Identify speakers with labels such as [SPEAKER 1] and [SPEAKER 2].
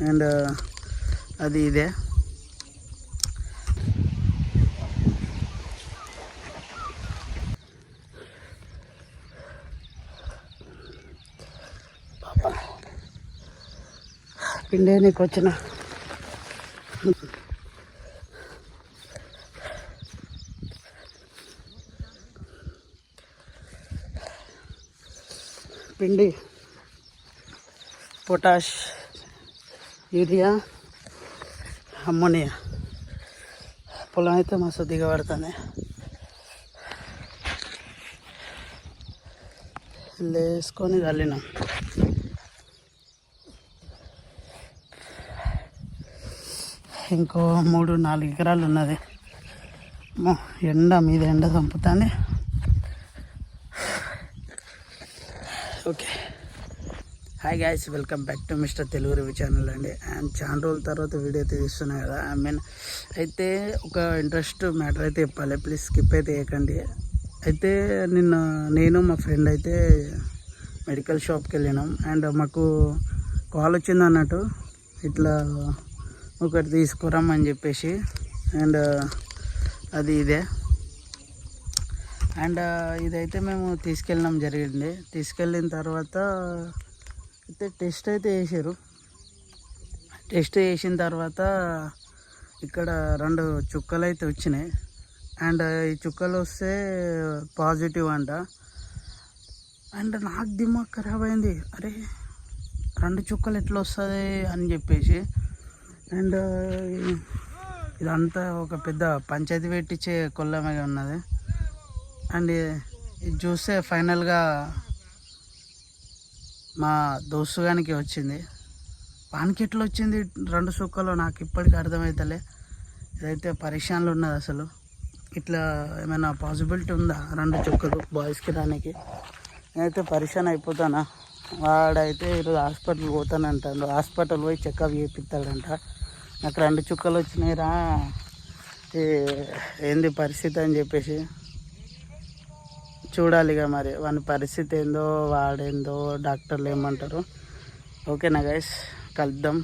[SPEAKER 1] And అది ఇదే. పిండే నీకు వచ్చిన పిండి, పొటాష్, యూరియా, అమ్మోనియా. పొలం అయితే మస్తు దిగబడుతుంది. వేసుకొని చల్లినాం. ఇంకో 3-4 ఎకరాలు ఉన్నది. ఎండ మీద ఎండ చంపుతాంది. Okay, hi guys, welcome back to mister Telugu review channel అండి. అండ్ చాలా రోజుల తర్వాత వీడియో అయితే తీస్తున్నాయి కదా. అయితే ఒక ఇంట్రెస్ట్ మ్యాటర్ అయితే చెప్పాలి, ప్లీజ్ స్కిప్ అయితే చేయకండి. అయితే నిన్న నేను మా ఫ్రెండ్ అయితే మెడికల్ షాప్కి వెళ్ళినాం. అండ్ మాకు కాల్ వచ్చింది అన్నట్టు, ఇట్లా ఒకటి తీసుకురమ్మని చెప్పేసి. అండ్ అది ఇదే. అండ్ ఇదైతే మేము తీసుకెళ్ళడం జరిగింది. తీసుకెళ్ళిన తర్వాత అయితే టెస్ట్ అయితే చేసారు. టెస్ట్ చేసిన తర్వాత ఇక్కడ 2 చుక్కలు అయితే వచ్చినాయి. అండ్ ఈ చుక్కలు వస్తే పాజిటివ్ అంట. అండ్ నాకు దిమాగ్ ఖరాబ్ అయింది, అరే 2 చుక్కలు ఎట్లా వస్తుంది అని చెప్పేసి. అండ్ ఇదంతా ఒక పెద్ద పంచాయతీ పెట్టించే కొల్లమే ఉన్నది. అండ్ ఇది చూస్తే ఫైనల్గా మా దోస్తుగానికి వచ్చింది. వానికి ఎట్లా వచ్చింది 2 చుక్కలు నాకు ఇప్పటికీ అర్థమవుతలే. ఇదైతే పరేషాన్లు ఉన్నది. అసలు ఇట్లా ఏమైనా పాసిబిలిటీ ఉందా 2 చుక్కలు బాయ్స్కి రానికి? నేనైతే పరేషాన్ అయిపోతానా. వాడైతే ఈరోజు హాస్పిటల్ పోతానంటాడు. హాస్పిటల్ పోయి చెకప్ చేపిస్తాడంట. నాకు 2 చుక్కలు వచ్చినాయిరా, ఏంది పరిస్థితి అని చెప్పేసి. చూడాలిగా మరి వాని పరిస్థితి ఏందో, వాడేందో, డాక్టర్లు ఏమంటారు. ఓకేనా గైస్, కలుద్దాం.